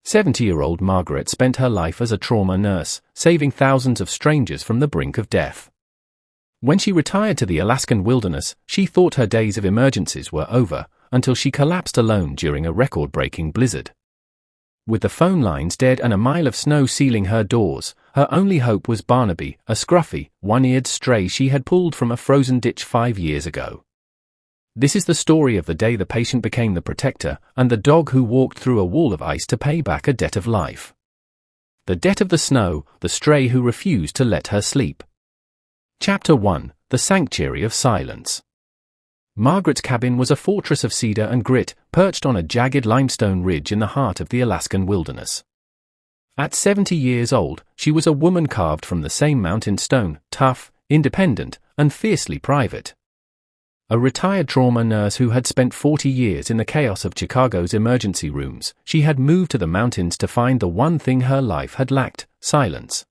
70-year-old Margaret spent her life as a trauma nurse, saving thousands of strangers from the brink of death. When she retired to the Alaskan wilderness, she thought her days of emergencies were over, until she collapsed alone during a record-breaking blizzard. With the phone lines dead and a mile of snow sealing her doors, her only hope was Barnaby, a scruffy, one-eared stray she had pulled from a frozen ditch 5 years ago. This is the story of the day the patient became the protector, and the dog who walked through a wall of ice to pay back a debt of life. The debt of the snow, the stray who refused to let her sleep. Chapter 1: The Sanctuary of Silence. Margaret's cabin was a fortress of cedar and grit, perched on a jagged limestone ridge in the heart of the Alaskan wilderness. At 70 years old, she was a woman carved from the same mountain stone, tough, independent, and fiercely private. A retired trauma nurse who had spent 40 years in the chaos of Chicago's emergency rooms, she had moved to the mountains to find the one thing her life had lacked: silence.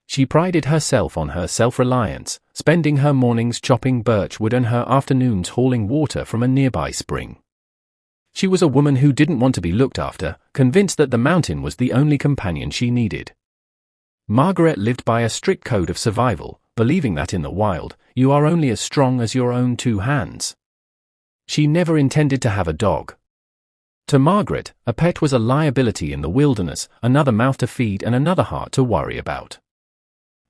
She prided herself on her self-reliance, spending her mornings chopping birch wood and her afternoons hauling water from a nearby spring. She was a woman who didn't want to be looked after, convinced that the mountain was the only companion she needed. Margaret lived by a strict code of survival, believing that in the wild, you are only as strong as your own two hands. She never intended to have a dog. To Margaret, a pet was a liability in the wilderness, another mouth to feed and another heart to worry about.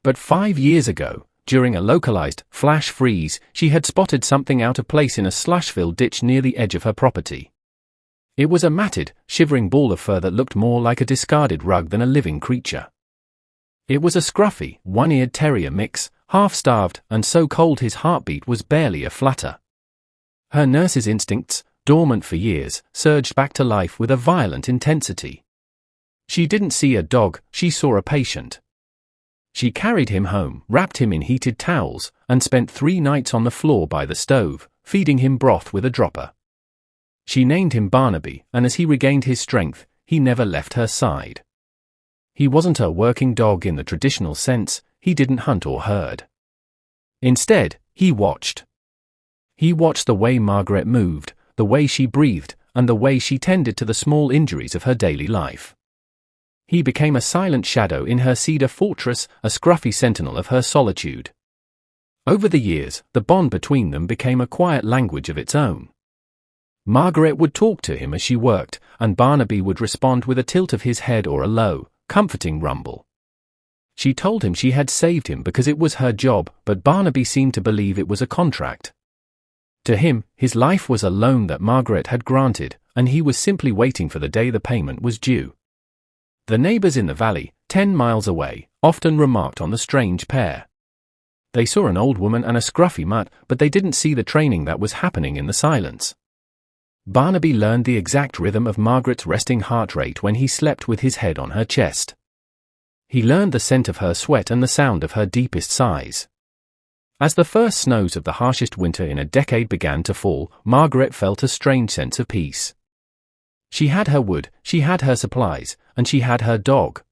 But 5 years ago, during a localized, flash freeze, she had spotted something out of place in a slush-filled ditch near the edge of her property. It was a matted, shivering ball of fur that looked more like a discarded rug than a living creature. It was a scruffy, one-eared terrier mix, half-starved and so cold his heartbeat was barely a flutter. Her nurse's instincts, dormant for years, surged back to life with a violent intensity. She didn't see a dog, she saw a patient. She carried him home, wrapped him in heated towels, and spent 3 nights on the floor by the stove, feeding him broth with a dropper. She named him Barnaby, and as he regained his strength, he never left her side. He wasn't a working dog in the traditional sense, he didn't hunt or herd. Instead, he watched. He watched the way Margaret moved, the way she breathed, and the way she tended to the small injuries of her daily life. He became a silent shadow in her cedar fortress, a scruffy sentinel of her solitude. Over the years, the bond between them became a quiet language of its own. Margaret would talk to him as she worked, and Barnaby would respond with a tilt of his head or a low, comforting rumble. She told him she had saved him because it was her job, but Barnaby seemed to believe it was a contract. To him, his life was a loan that Margaret had granted, and he was simply waiting for the day the payment was due. The neighbors in the valley, 10 miles away, often remarked on the strange pair. They saw an old woman and a scruffy mutt, but they didn't see the training that was happening in the silence. Barnaby learned the exact rhythm of Margaret's resting heart rate when he slept with his head on her chest. He learned the scent of her sweat and the sound of her deepest sighs. As the first snows of the harshest winter in a decade began to fall, Margaret felt a strange sense of peace. She had her wood, she had her supplies, and she had her dog.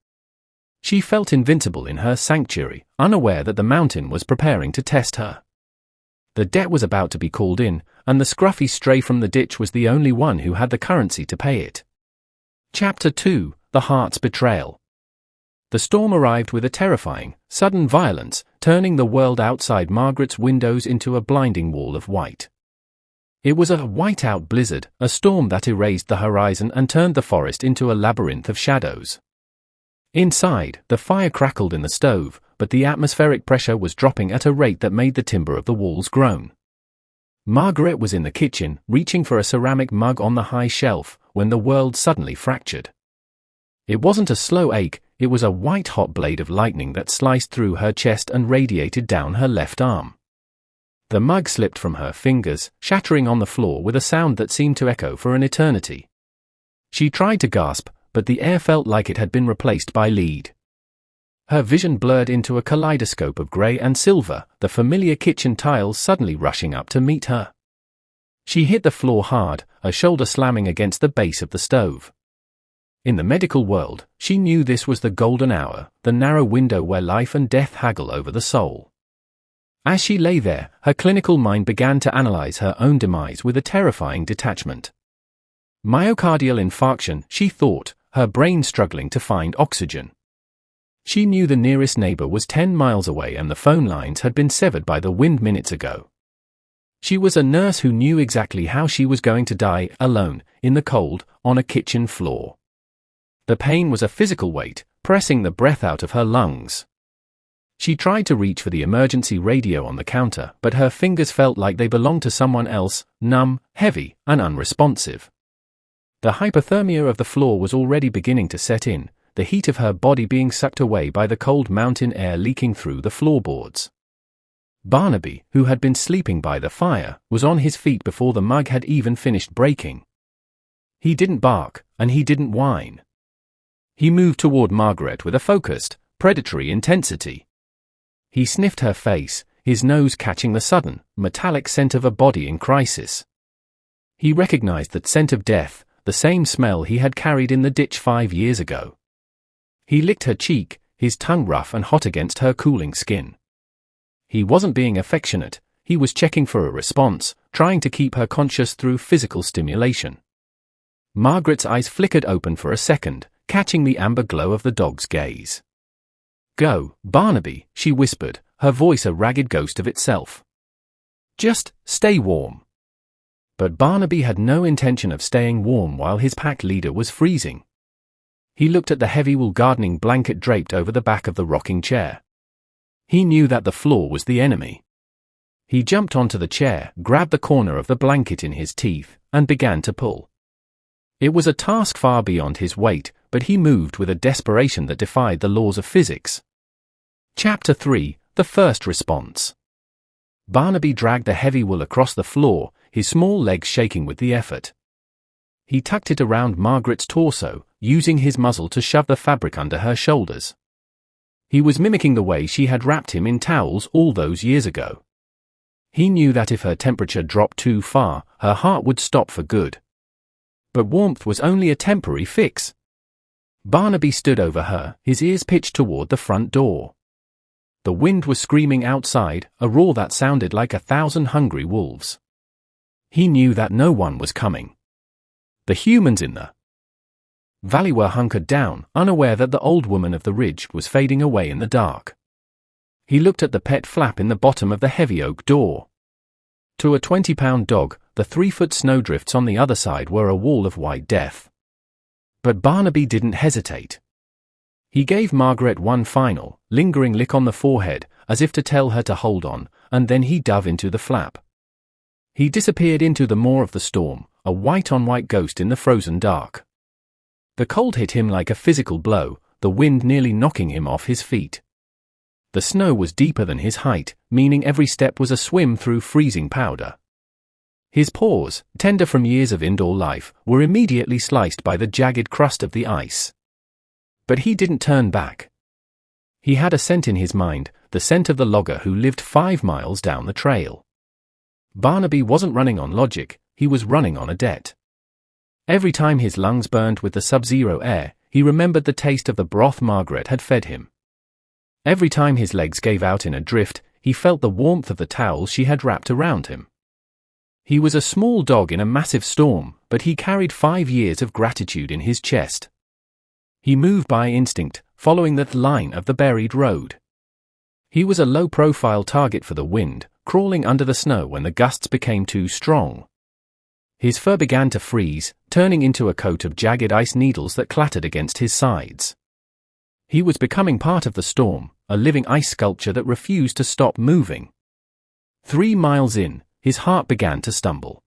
She felt invincible in her sanctuary, unaware that the mountain was preparing to test her. The debt was about to be called in, and the scruffy stray from the ditch was the only one who had the currency to pay it. Chapter 2: The Heart's Betrayal. The storm arrived with a terrifying, sudden violence, turning the world outside Margaret's windows into a blinding wall of white. It was a whiteout blizzard, a storm that erased the horizon and turned the forest into a labyrinth of shadows. Inside, the fire crackled in the stove, but the atmospheric pressure was dropping at a rate that made the timber of the walls groan. Margaret was in the kitchen, reaching for a ceramic mug on the high shelf, when the world suddenly fractured. It wasn't a slow ache, it was a white-hot blade of lightning that sliced through her chest and radiated down her left arm. The mug slipped from her fingers, shattering on the floor with a sound that seemed to echo for an eternity. She tried to gasp, but the air felt like it had been replaced by lead. Her vision blurred into a kaleidoscope of grey and silver, the familiar kitchen tiles suddenly rushing up to meet her. She hit the floor hard, her shoulder slamming against the base of the stove. In the medical world, she knew this was the golden hour, the narrow window where life and death haggle over the soul. As she lay there, her clinical mind began to analyze her own demise with a terrifying detachment. Myocardial infarction, she thought, her brain struggling to find oxygen. She knew the nearest neighbor was 10 miles away and the phone lines had been severed by the wind minutes ago. She was a nurse who knew exactly how she was going to die, alone, in the cold, on a kitchen floor. The pain was a physical weight, pressing the breath out of her lungs. She tried to reach for the emergency radio on the counter, but her fingers felt like they belonged to someone else, numb, heavy, and unresponsive. The hypothermia of the floor was already beginning to set in, the heat of her body being sucked away by the cold mountain air leaking through the floorboards. Barnaby, who had been sleeping by the fire, was on his feet before the mug had even finished breaking. He didn't bark, and he didn't whine. He moved toward Margaret with a focused, predatory intensity. He sniffed her face, his nose catching the sudden, metallic scent of a body in crisis. He recognized that scent of death, the same smell he had carried in the ditch 5 years ago. He licked her cheek, his tongue rough and hot against her cooling skin. He wasn't being affectionate, he was checking for a response, trying to keep her conscious through physical stimulation. Margaret's eyes flickered open for a second, catching the amber glow of the dog's gaze. "Go, Barnaby," she whispered, her voice a ragged ghost of itself. "Just stay warm." But Barnaby had no intention of staying warm while his pack leader was freezing. He looked at the heavy wool gardening blanket draped over the back of the rocking chair. He knew that the floor was the enemy. He jumped onto the chair, grabbed the corner of the blanket in his teeth, and began to pull. It was a task far beyond his weight, but he moved with a desperation that defied the laws of physics. Chapter 3: The First Response. Barnaby dragged the heavy wool across the floor, his small legs shaking with the effort. He tucked it around Margaret's torso, using his muzzle to shove the fabric under her shoulders. He was mimicking the way she had wrapped him in towels all those years ago. He knew that if her temperature dropped too far, her heart would stop for good. But warmth was only a temporary fix. Barnaby stood over her, his ears pitched toward the front door. The wind was screaming outside, a roar that sounded like 1,000 hungry wolves. He knew that no one was coming. The humans in the valley were hunkered down, unaware that the old woman of the ridge was fading away in the dark. He looked at the pet flap in the bottom of the heavy oak door. To a 20-pound dog, the 3-foot snowdrifts on the other side were a wall of white death. But Barnaby didn't hesitate. He gave Margaret one final, lingering lick on the forehead, as if to tell her to hold on, and then he dove into the flap. He disappeared into the maw of the storm, a white-on-white ghost in the frozen dark. The cold hit him like a physical blow, the wind nearly knocking him off his feet. The snow was deeper than his height, meaning every step was a swim through freezing powder. His paws, tender from years of indoor life, were immediately sliced by the jagged crust of the ice. But he didn't turn back. He had a scent in his mind, the scent of the logger who lived 5 miles down the trail. Barnaby wasn't running on logic, he was running on a debt. Every time his lungs burned with the sub-zero air, he remembered the taste of the broth Margaret had fed him. Every time his legs gave out in a drift, he felt the warmth of the towels she had wrapped around him. He was a small dog in a massive storm, but he carried 5 years of gratitude in his chest. He moved by instinct, following the line of the buried road. He was a low-profile target for the wind, crawling under the snow when the gusts became too strong. His fur began to freeze, turning into a coat of jagged ice needles that clattered against his sides. He was becoming part of the storm, a living ice sculpture that refused to stop moving. 3 miles in, his heart began to stumble.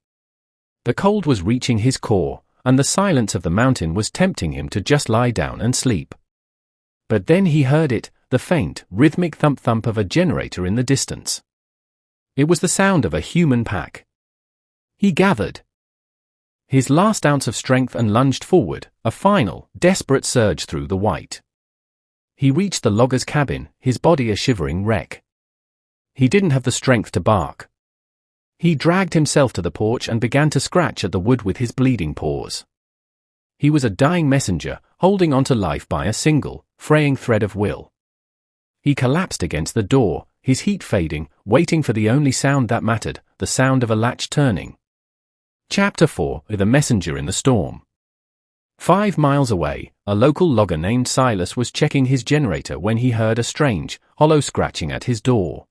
The cold was reaching his core, and the silence of the mountain was tempting him to just lie down and sleep. But then he heard it, the faint, rhythmic thump-thump of a generator in the distance. It was the sound of a human pack. He gathered his last ounce of strength and lunged forward, a final, desperate surge through the white. He reached the logger's cabin, his body a shivering wreck. He didn't have the strength to bark. He dragged himself to the porch and began to scratch at the wood with his bleeding paws. He was a dying messenger, holding on to life by a single, fraying thread of will. He collapsed against the door, his heat fading, waiting for the only sound that mattered, the sound of a latch turning. Chapter 4: The Messenger in the Storm. 5 miles away, a local logger named Silas was checking his generator when he heard a strange, hollow scratching at his door.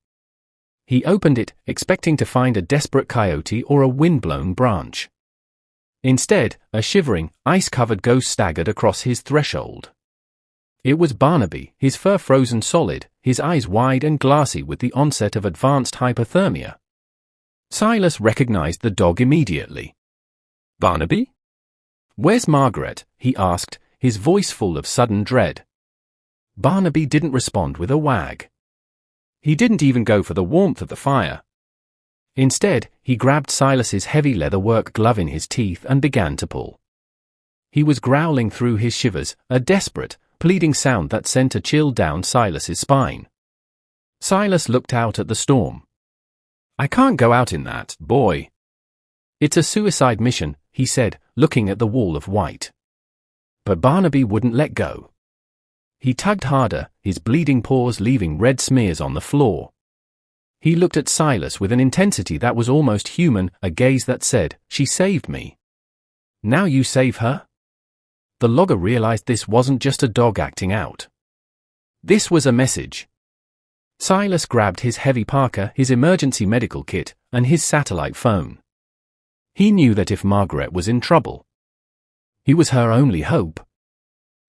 He opened it, expecting to find a desperate coyote or a wind-blown branch. Instead, a shivering, ice-covered ghost staggered across his threshold. It was Barnaby, his fur frozen solid, his eyes wide and glassy with the onset of advanced hypothermia. Silas recognized the dog immediately. "Barnaby? Where's Margaret?" he asked, his voice full of sudden dread. Barnaby didn't respond with a wag. He didn't even go for the warmth of the fire. Instead, he grabbed Silas's heavy leatherwork glove in his teeth and began to pull. He was growling through his shivers, a desperate, pleading sound that sent a chill down Silas's spine. Silas looked out at the storm. "I can't go out in that, boy." "It's a suicide mission," he said, looking at the wall of white. But Barnaby wouldn't let go. He tugged harder, his bleeding paws leaving red smears on the floor. He looked at Silas with an intensity that was almost human, a gaze that said, "She saved me. Now you save her?" The logger realized this wasn't just a dog acting out. This was a message. Silas grabbed his heavy parka, his emergency medical kit, and his satellite phone. He knew that if Margaret was in trouble, he was her only hope.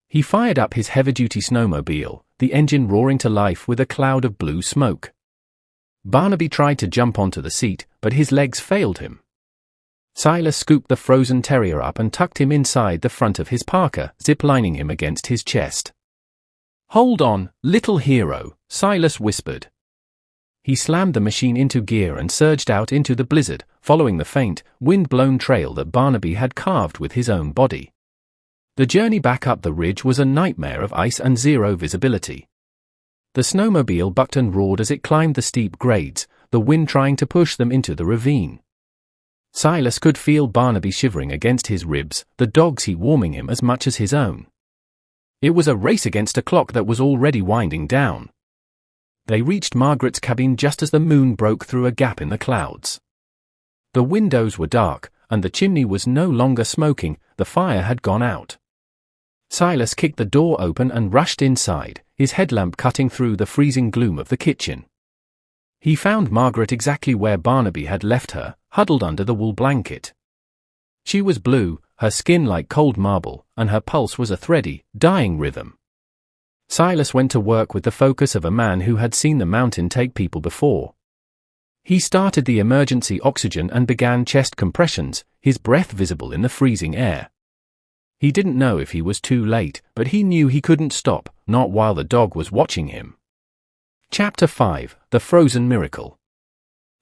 He fired up his heavy-duty snowmobile, the engine roaring to life with a cloud of blue smoke. Barnaby tried to jump onto the seat, but his legs failed him. Silas scooped the frozen terrier up and tucked him inside the front of his parka, ziplining him against his chest. "Hold on, little hero," Silas whispered. He slammed the machine into gear and surged out into the blizzard, following the faint, wind-blown trail that Barnaby had carved with his own body. The journey back up the ridge was a nightmare of ice and zero visibility. The snowmobile bucked and roared as it climbed the steep grades, the wind trying to push them into the ravine. Silas could feel Barnaby shivering against his ribs, the dog's heat warming him as much as his own. It was a race against a clock that was already winding down. They reached Margaret's cabin just as the moon broke through a gap in the clouds. The windows were dark, and the chimney was no longer smoking, the fire had gone out. Silas kicked the door open and rushed inside, his headlamp cutting through the freezing gloom of the kitchen. He found Margaret exactly where Barnaby had left her, huddled under the wool blanket. She was blue, her skin like cold marble, and her pulse was a thready, dying rhythm. Silas went to work with the focus of a man who had seen the mountain take people before. He started the emergency oxygen and began chest compressions, his breath visible in the freezing air. He didn't know if he was too late, but he knew he couldn't stop, not while the dog was watching him. Chapter 5: The Frozen Miracle.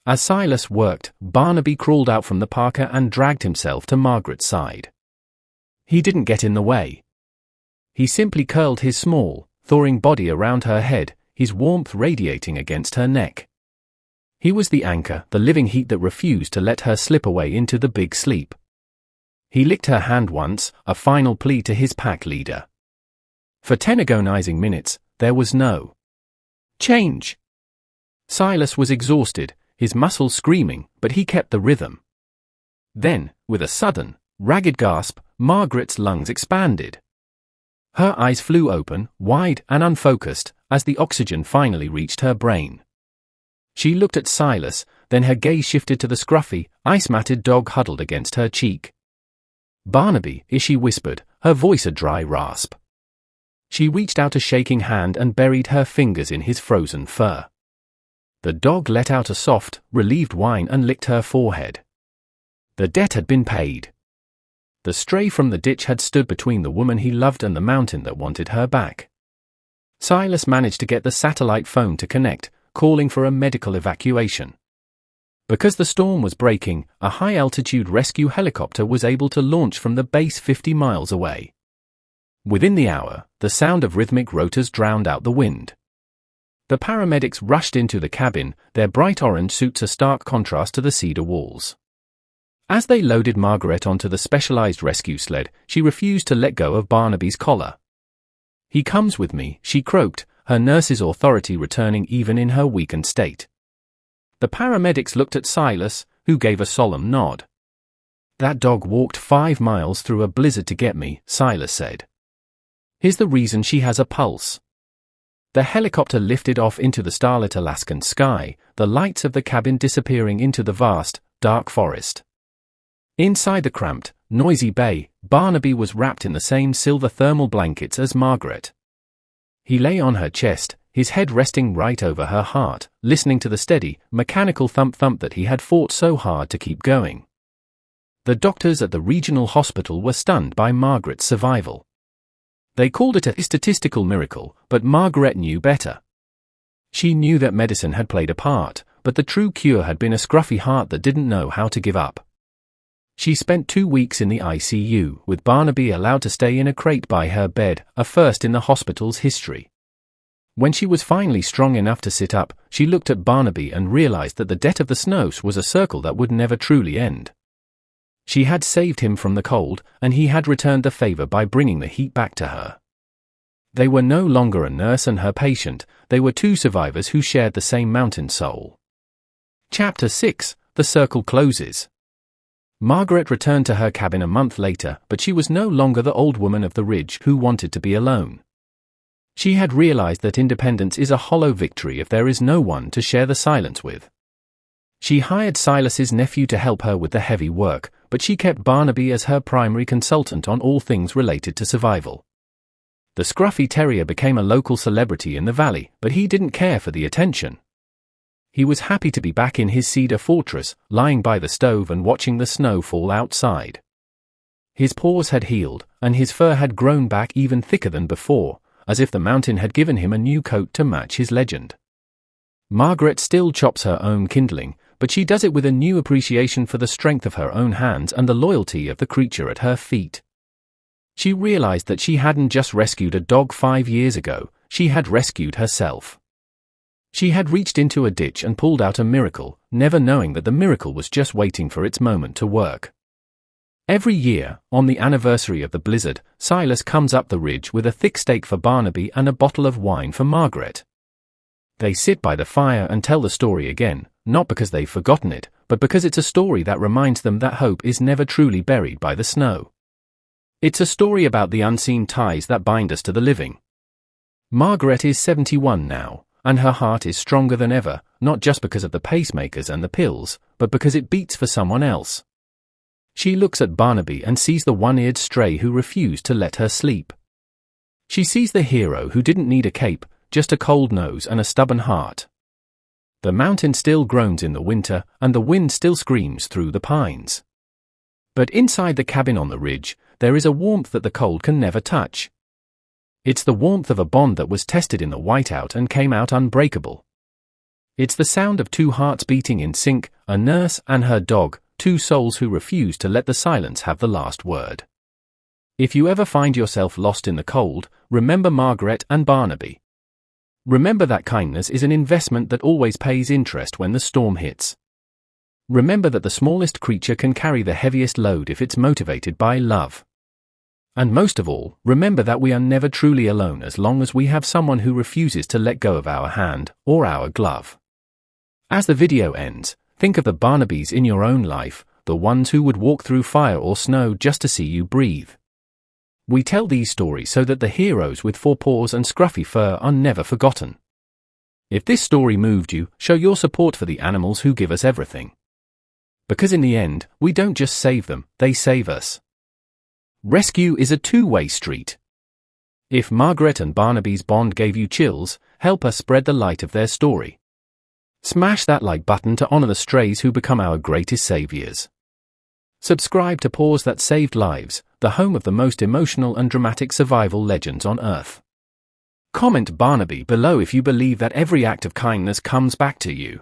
As Silas worked, Barnaby crawled out from the parka and dragged himself to Margaret's side. He didn't get in the way. He simply curled his small, thawing body around her head, his warmth radiating against her neck. He was the anchor, the living heat that refused to let her slip away into the big sleep. He licked her hand once, a final plea to his pack leader. For 10 agonizing minutes, there was no change. Silas was exhausted, his muscles screaming, but he kept the rhythm. Then, with a sudden, ragged gasp, Margaret's lungs expanded. Her eyes flew open, wide and unfocused, as the oxygen finally reached her brain. She looked at Silas, then her gaze shifted to the scruffy, ice-matted dog huddled against her cheek. "Barnaby," she whispered, her voice a dry rasp. She reached out a shaking hand and buried her fingers in his frozen fur. The dog let out a soft, relieved whine and licked her forehead. The debt had been paid. The stray from the ditch had stood between the woman he loved and the mountain that wanted her back. Silas managed to get the satellite phone to connect, calling for a medical evacuation. Because the storm was breaking, a high-altitude rescue helicopter was able to launch from the base 50 miles away. Within the hour, the sound of rhythmic rotors drowned out the wind. The paramedics rushed into the cabin, their bright orange suits a stark contrast to the cedar walls. As they loaded Margaret onto the specialized rescue sled, she refused to let go of Barnaby's collar. "He comes with me," she croaked, her nurse's authority returning even in her weakened state. The paramedics looked at Silas, who gave a solemn nod. "That dog walked 5 miles through a blizzard to get me," Silas said. "Here's the reason she has a pulse." The helicopter lifted off into the starlit Alaskan sky, the lights of the cabin disappearing into the vast, dark forest. Inside the cramped, noisy bay, Barnaby was wrapped in the same silver thermal blankets as Margaret. He lay on her chest, his head resting right over her heart, listening to the steady, mechanical thump-thump that he had fought so hard to keep going. The doctors at the regional hospital were stunned by Margaret's survival. They called it a statistical miracle, but Margaret knew better. She knew that medicine had played a part, but the true cure had been a scruffy heart that didn't know how to give up. She spent 2 weeks in the ICU, with Barnaby allowed to stay in a crate by her bed, a first in the hospital's history. When she was finally strong enough to sit up, she looked at Barnaby and realized that the debt of the snow was a circle that would never truly end. She had saved him from the cold, and he had returned the favor by bringing the heat back to her. They were no longer a nurse and her patient, they were two survivors who shared the same mountain soul. Chapter 6: The Circle Closes. Margaret returned to her cabin a month later, but she was no longer the old woman of the ridge who wanted to be alone. She had realized that independence is a hollow victory if there is no one to share the silence with. She hired Silas's nephew to help her with the heavy work, but she kept Barnaby as her primary consultant on all things related to survival. The scruffy terrier became a local celebrity in the valley, but he didn't care for the attention. He was happy to be back in his cedar fortress, lying by the stove and watching the snow fall outside. His paws had healed, and his fur had grown back even thicker than before, as if the mountain had given him a new coat to match his legend. Margaret still chops her own kindling, but she does it with a new appreciation for the strength of her own hands and the loyalty of the creature at her feet. She realized that she hadn't just rescued a dog 5 years ago, she had rescued herself. She had reached into a ditch and pulled out a miracle, never knowing that the miracle was just waiting for its moment to work. Every year, on the anniversary of the blizzard, Silas comes up the ridge with a thick steak for Barnaby and a bottle of wine for Margaret. They sit by the fire and tell the story again, not because they've forgotten it, but because it's a story that reminds them that hope is never truly buried by the snow. It's a story about the unseen ties that bind us to the living. Margaret is 71 now, and her heart is stronger than ever, not just because of the pacemakers and the pills, but because it beats for someone else. She looks at Barnaby and sees the one-eared stray who refused to let her sleep. She sees the hero who didn't need a cape, just a cold nose and a stubborn heart. The mountain still groans in the winter, and the wind still screams through the pines. But inside the cabin on the ridge, there is a warmth that the cold can never touch. It's the warmth of a bond that was tested in the whiteout and came out unbreakable. It's the sound of two hearts beating in sync, a nurse and her dog, two souls who refuse to let the silence have the last word. If you ever find yourself lost in the cold, remember Margaret and Barnaby. Remember that kindness is an investment that always pays interest when the storm hits. Remember that the smallest creature can carry the heaviest load if it's motivated by love. And most of all, remember that we are never truly alone as long as we have someone who refuses to let go of our hand or our glove. As the video ends, think of the Barnabys in your own life, the ones who would walk through fire or snow just to see you breathe. We tell these stories so that the heroes with 4 paws and scruffy fur are never forgotten. If this story moved you, show your support for the animals who give us everything. Because in the end, we don't just save them, they save us. Rescue is a two-way street. If Margaret and Barnaby's bond gave you chills, help us spread the light of their story. Smash that like button to honor the strays who become our greatest saviors. Subscribe to Paws that Saved Lives, the home of the most emotional and dramatic survival legends on Earth. Comment Barnaby below if you believe that every act of kindness comes back to you.